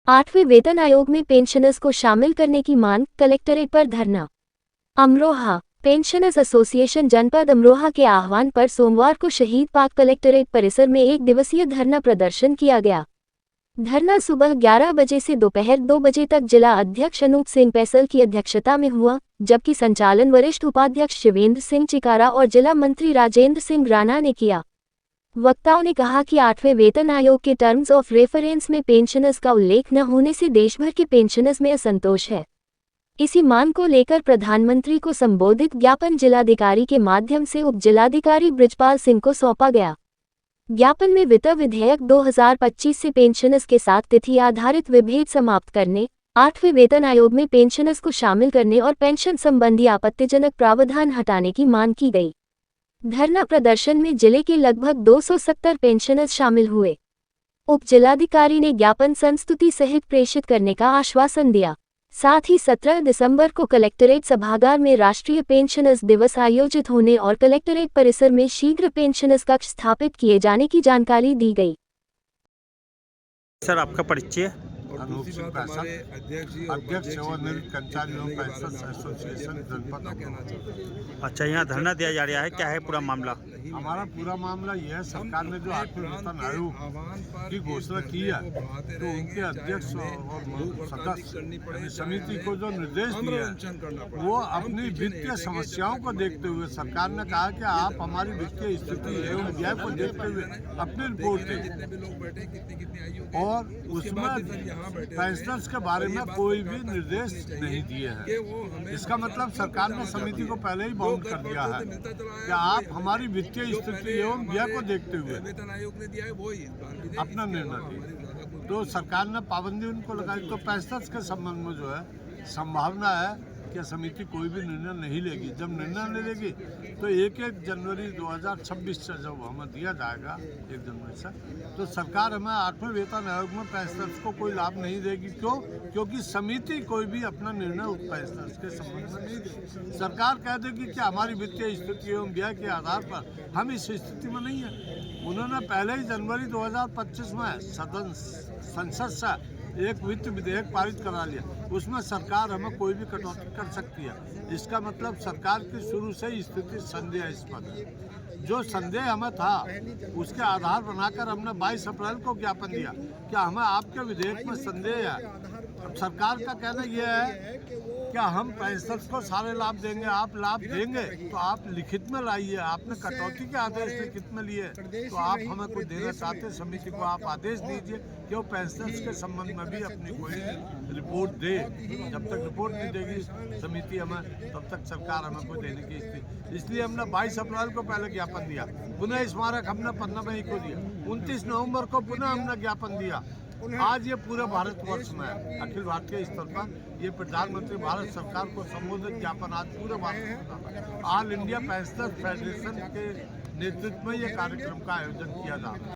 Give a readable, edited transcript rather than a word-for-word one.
8वें वेतन आयोग में पेंशनर्स को शामिल करने की मांग, कलेक्टरेट पर धरना। अमरोहा पेंशनर्स एसोसिएशन जनपद अमरोहा के आह्वान पर सोमवार को शहीद पार्क कलेक्टरेट परिसर में एक दिवसीय धरना प्रदर्शन किया गया। धरना सुबह 11 बजे से दोपहर 2 बजे तक जिला अध्यक्ष अनूप सिंह पैसल की अध्यक्षता में हुआ, जबकि संचालन वरिष्ठ उपाध्यक्ष शिवेंद्र सिंह चिकारा और जिला मंत्री राजेंद्र सिंह राणा ने किया। वक्ताओं ने कहा कि 8वें वेतन आयोग के टर्म्स ऑफ रेफरेंस में पेंशनर्स का उल्लेख न होने से देशभर के पेंशनर्स में असंतोष है। इसी मांग को लेकर प्रधानमंत्री को संबोधित ज्ञापन जिलाधिकारी के माध्यम से उप जिलाधिकारी बृजपाल सिंह को सौंपा गया। ज्ञापन में वित्त विधेयक 2025 से पेंशनर्स के साथ तिथि आधारित विभेद समाप्त करने, 8वें वेतन आयोग में पेंशनर्स को शामिल करने और पेंशन संबंधी आपत्तिजनक प्रावधान हटाने की मांग की गई। धरना प्रदर्शन में जिले के लगभग 270 पेंशनर्स शामिल हुए। उप जिलाधिकारी ने ज्ञापन संस्तुति सहित प्रेषित करने का आश्वासन दिया। साथ ही 17 दिसंबर को कलेक्टरेट सभागार में राष्ट्रीय पेंशनर्स दिवस आयोजित होने और कलेक्टरेट परिसर में शीघ्र पेंशनर्स कक्ष स्थापित किए जाने की जानकारी दी गई। सर, आपका परिचय? अनूप सिंह पैसल, अध्यक्ष सेवानिवृत्त कर्मचारियों पेंशनर्स एसोसिएशन जनपद अमरोहा। अच्छा, यहाँ धरना दिया जा रहा है, क्या है पूरा मामला? हमारा पूरा मामला यह है, सरकार ने जो 8वें वेतन आयोग की घोषणा की है, तो उनके अध्यक्ष और सदस्य समिति को जो निर्देश दिए हैं, वो अपनी वित्तीय समस्याओं को देखते हुए सरकार ने कहा कि आप हमारी वित्तीय स्थिति एवं व्यय को देखते हुए अपनी रिपोर्ट दें, और उसमें पेंशनर्स के बारे में कोई भी निर्देश नहीं दिए हैं। इसका मतलब सरकार ने समिति को पहले ही बाउंड कर दिया है कि आप हमारी वित्तीय स्थिति एवं व्यय को देखते हुए अपना निर्णय दिए। तो सरकार ने पाबंदी उनको लगाई। तो पेंशनर्स के संबंध में जो है संभावना है कि समिति कोई भी निर्णय नहीं लेगी। जब निर्णय नहीं लेगी तो 1 जनवरी 2026 से जब हमें दिया जाएगा 1 जनवरी से, तो सरकार हमें 8वें वेतन आयोग में पेंशनर्स को कोई लाभ नहीं देगी। क्यों? क्योंकि समिति कोई भी अपना निर्णय पेंशनर्स के संबंध में नहीं देगी। सरकार कह देगी कि हमारी वित्तीय स्थिति एवं व्यय के आधार पर हम इस स्थिति में नहीं है। उन्होंने पहले ही जनवरी 2025 में संसद से एक वित्त विधेयक पारित करा लिया। उसमें सरकार हमें कोई भी कटौती कर सकती है। इसका मतलब सरकार की शुरू से ही स्थिति संदेहास्पद है। जो संदेह हमें था उसके आधार बनाकर हमने 22 अप्रैल को ज्ञापन दिया कि हमें आपके विधेयक में संदेह है। अब सरकार का कहना यह है कि हम पेंशनर्स को सारे लाभ देंगे। आप लाभ देंगे तो आप लिखित में लाइए। आपने कटौती के आदेश लिखित में लिए तो आप हमें कुछ देना चाहते, समिति को आप आदेश दीजिए कि वो पेंशनर्स के संबंध में भी अपनी कोई रिपोर्ट दे। जब तक रिपोर्ट नहीं देगी समिति हमें, तब तक सरकार हमें कोई देने की स्थिति। इसलिए हमने 22 अप्रैल को पहले ज्ञापन दिया, पुनः स्मारक हमने 15 मई को दिया, 29 नवंबर को पुनः हमने ज्ञापन दिया। आज ये पूरे भारतवर्ष में अखिल भारतीय स्तर पर ये प्रधानमंत्री भारत सरकार को संबोधित ज्ञापन आज पूरे Bharat all India pensioners federation के नेतृत्व में ये कार्यक्रम का आयोजन किया जा रहा है।